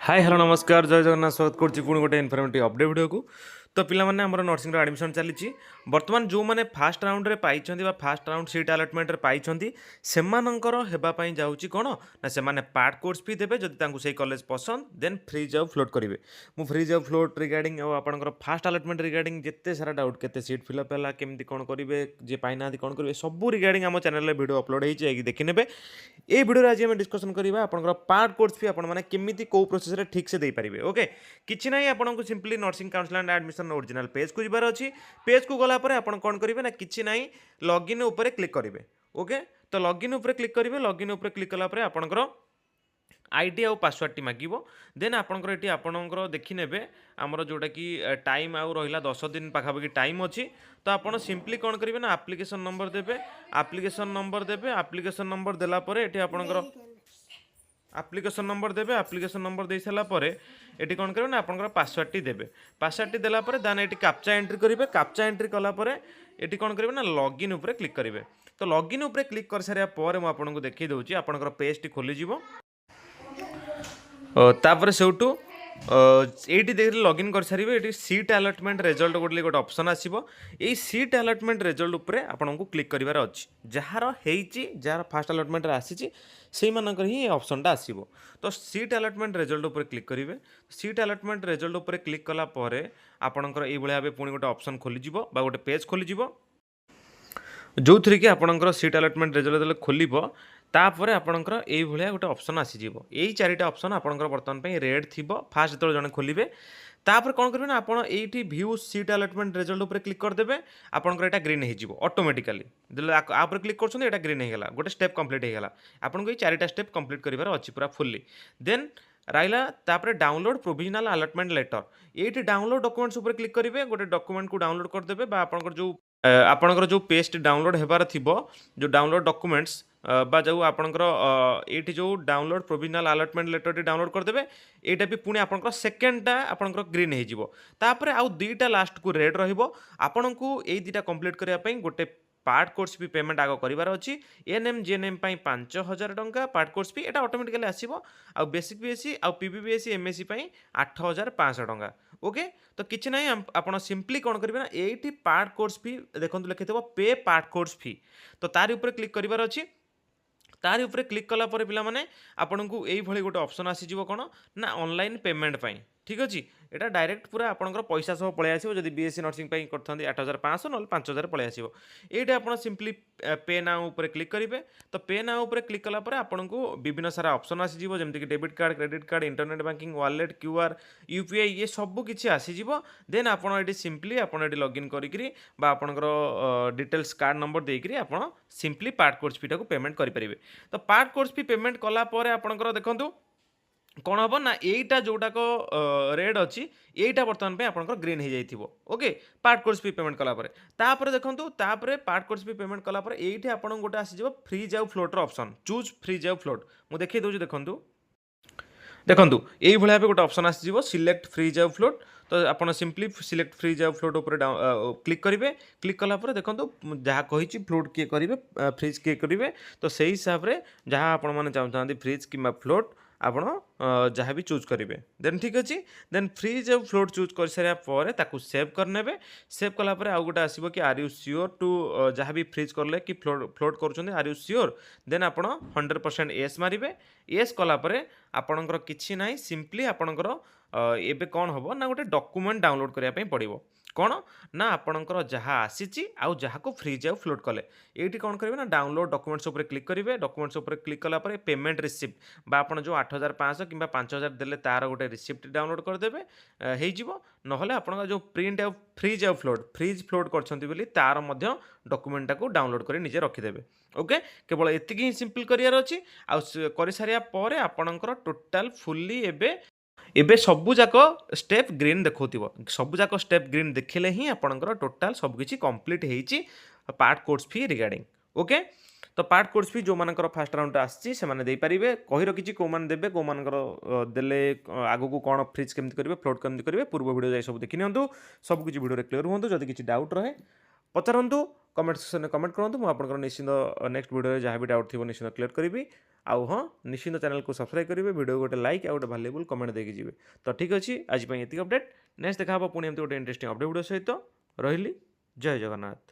Hi hello नमस्कार जय जगन्नाथ स्वागत करुच्ची पुणी गोटे इनफर्मेटिव अपडेट वीडियो को। तो पिला माने हमर नर्सिंग एडमिशन चली बर्तमान जो मैंने फास्ट राउंड रे पाइछंती बा फास्ट राउंड सीट अलॉटमेंट रे पाइछंती सेमानंकर हेबा पई जाउची कोन ना से माने पार्ट कोर्स फी देबे जदि तांकु सेही कॉलेज पसंद देन फ्रीज ऑफ फ्लोट करिवे। मु फ्रीज ऑफ फ्लोट रिगार्डिंग और आपनकर फास्ट अलॉटमेंट रिगार्डिंग जेते सारा डाउट केते सीट फिलअप हला केमती कोन करिवे जे पाइना कोन करिवे सब रिगार्डिंग हम चैनल रे वीडियो अपलोड हेछि एकी देखि नेबे। ए वीडियो आज हम डिस्कशन करबा आपनकर पार्ट कोर्स फी आपन माने केमिति को प्रोसेस रे ठीक से दे पारिबे। ओके किछि नै आपनको simply nursing council and admission original page को जिबार अछि। पेज को गला परे आपन कोन करिवे ना किछि नै लॉगिन ऊपर क्लिक करिवे। ओके तो लॉगिन ऊपर क्लिक करिवे। लॉगिन ऊपर क्लिक कला परे आपनकर आईडी आउ पासवर्ड टी मागिबो देन आपनकर एटी आपनकर देखि नेबे हमर जोटा कि टाइम आउ रहिला 10 दिन पाखापाखि टाइम अछि। तो आपन सिंपली कोन करिवे ना एप्लिकेशन नंबर देबे। एप्लिकेशन नंबर देला परे एटी आपनकर एप्लिकेशन नंबर देबे। एप्लिकेशन नंबर दे साला परे एटी कोन करिवे ना आपनकर पासवर्ड टी देबे। पासवर्ड टी देला परे देन एटी कैप्चा एंट्री करिवे। कैप्चा एंट्री कला परे एटी कोन करिवे ना लॉगिन ऊपर क्लिक करिवे। तो लॉगिन ऊपर क्लिक कर सारिया परे म आपनको देखि दउची आपनकर पेज टी खोली जिवो। तापर सेउटू एटी देख लॉगिन कर सारिबे। एटी सीट अलॉटमेंट रिजल्ट गोटे गोटे ऑप्शन आसीबो। एई सीट अलॉटमेंट रिजल्ट ऊपर आपनको क्लिक करिवार अछि। जहार हेइची जहार फास्ट अलॉटमेंट रे आसीची सेही मानकर ही ऑप्शन टा आसीबो। तो सीट अलॉटमेंट रिजल्ट ऊपर क्लिक करिवे। सीट अलॉटमेंट रिजल्ट ऊपर क्लिक कला परे आपनकर एई भलिया पुणी गोटे ऑप्शन खोली जिवो बा गोटे पेज खोली जिवो जो थ्री कि आपनकर सीट अलॉटमेंट रिजल्ट देले खोलिबो। तापरे आपनकर एई भलिया गोटे ऑप्शन आसी जिवो। एई चारिटा ऑप्शन आपनकर वर्तमान पे रेड थिबो फास्ट जतल जने खोलिबे। तापर कोन करबे ना आपण एइठी व्यू सीट अलॉटमेंट रिजल्ट ऊपर क्लिक कर देबे। आपनकर एटा ग्रीन हे जिवो ऑटोमेटिकली देले आ ऊपर क्लिक करछन एटा ग्रीन हे गेला गोटे स्टेप कंप्लीट हे गेला। आपनको एई चारिटा स्टेप कंप्लीट करिवार अछि पूरा फुल्ली। देन राइला तापर डाउनलोड प्रोविजनल अलॉटमेंट लेटर एइठी डाउनलोड डॉक्यूमेंट्स ऊपर क्लिक करिवे। गोटे डॉक्यूमेंट को डाउनलोड कर देबे बा आपनकर जो आपनकर जो पेस्ट डाउनलोड हेबार थिबो जो डाउनलोड डॉक्यूमेंट्स बा जो आपनकर एठी जो डाउनलोड प्रोविजनल अलॉटमेंट लेटर टी डाउनलोड कर देबे। एटा भी पुणी आपनकर सेकंड आपनकर ग्रीन हे जिवो। तापरे आउ दुईटा लास्ट को रेड रहिबो। आपनकु एई दुईटा कंप्लीट करिया पई गोटे पार्ट कोर्स भी पेमेंट आग करिवार अछि। एएनएम जीएनएम पई 5000 टंका पार्ट कोर्स भी एटा ऑटोमेटिकली आसीबो। आ बेसिक बीएससी आ पीबीबीएससी एमएससी पई 8500 टंका। ओके तो किछि नै आपण सिंपली कोन करिवे ना एठी पार्ट कोर्स फी देखंतु लिखिथबो पे पार्ट कोर्स फी। तो तारि ऊपर क्लिक करिवार अछि। तारि ऊपर क्लिक कला परे पिला माने आपनकु एई भली गोटे ऑप्शन आसी जिवो कोन ना ऑनलाइन पेमेंट पई। ठीक अछि एटा डायरेक्ट पूरा आपनकर पैसा सब पळे आसीबो। जदि बीएससी नर्सिंग पई करथांती 8500 नल 5000 पळे आसीबो। एटा आपण सिंपली पे नाउ ऊपर क्लिक करिवे। तो पे नाउ ऊपर क्लिक कला परे आपनकु विभिन्न सारा ऑप्शन आसी जिवो जेमति कि debit card credit card internet banking wallet QR UPI ये सब किछि आसी जिवो। देन आपण एटी सिंपली आपण एटी लॉगिन करिकरी बा आपनकर डिटेल्स कार्ड नंबर देकरी आपण सिंपली पार्ट कोर्स फी टाको पेमेंट करि परिबे। तो पार्ट कोर्स फी पेमेंट कला परे आपनकर देखंतु कौन हम ना एटा जोटाक रेड अच्छी एटा बर्तमान पे आपनकर ग्रीन हो जाइथिबो। Okay part course fee payment कला परे तापरे देखंतु तापरे पार्ट कोर्स फी पेमेंट कला परे एइठी आपन गोटे आसी जिवो फ्रीज आउ फ्लोट रो ऑप्शन चूज फ्रीज आउ फ्लोट मु देखै दउछु देखंतु देखंतु एई भलिया पे गोटे ऑप्शन आसी जिवो सिलेक्ट फ्रीज आउ फ्लोट। तो आपन सिंपली सिलेक्ट फ्रीज आउ फ्लोट ऊपर क्लिक करिवे। क्लिक कला परे देखंतु जहा कहिछि फ्लोट के करिवे फ्रीज के करिवे। तो सेही हिसाब रे जहा आपन माने चाहतांती फ्रीज किबा फ्लोट आपण जहाँ भी चूज करेंगे देन ठीक अच्छे। देन फ्रीज और फ्लोट चूज कर सारा पर ताकू सेव करने सेव कलापर आउ गोटे आसो कि आर यू सियोर टू जहाँ भी फ्रीज करले कि फ्लोट कर आर यू सियोर देन आप 100% येस मारे। येस कलापर आपणकर किसी ना सिंपली आपणकर एबे कौन हम ना गोटे डॉक्यूमेंट डाउनलोड करने पड़ो कौन ना आपणकर जहाँ आसी आउ जहाँ को फ्रीज आउ फ्लोट कले ये कौन करेंगे ना डाउनलोड डॉक्यूमेंट्स ऊपर क्लिक करेंगे। डॉक्यूमेंट्स ऊपर क्लिक कलापर पेमेंट रिसिप्ट बा आपन जो 8500 कि 5000 देले तार गोटे रिसिप्ट डाउनलोड करदेवे हो नहले आपन जो प्रिंट आउ फ्रीज आउ फ्रीज फ्लोट करछंती बोली तार मध्य डॉक्यूमेंट को डाउनलोड कर निजे रखिदेवे। ओके केवल एतिकी ही सिंपल करियार अछि आ करि सारिया परे आपनकर टोटल फुल्ली एबे सबु जाक स्टेप ग्रीन देखौथिबो। सबु जाक स्टेप ग्रीन देखिले ही आपनकर टोटल सब किछि कंप्लीट हेछि part course fee regarding. Okay तो पार्ट कोर्स फी जो मानकर फास्ट राउंड आछि से माने दे परिबे कहि रखिछि को मान देबे को मानकर देले आगु को कोन फ्रीज केमति करिवे फ्लोट केमति करिवे पूर्व वीडियो जाय सब देखि नियंतु सब किछि वीडियो रे क्लियर होंतु। जदि किछि डाउट रहे पचारतु कमेंट सेक्शन में कमेंट करूँ मुझे आपंकर निश्चित नेक्स्ट वीडियो जहाँ भी डाउट थी निश्चित क्लियर करी आउ हाँ निश्चित चैनल को सब्सक्राइब करेंगे वीडियो गोटे लाइक आ गोटे भाल्युबल कमेंट देके जी तो ठीक अच्छे आज ये अपडेट नेक्स्ट देखा पुणी एमती गोटे इंटरेस्टिंग अपडेट वीडियो सहित रही जय जगन्नाथ।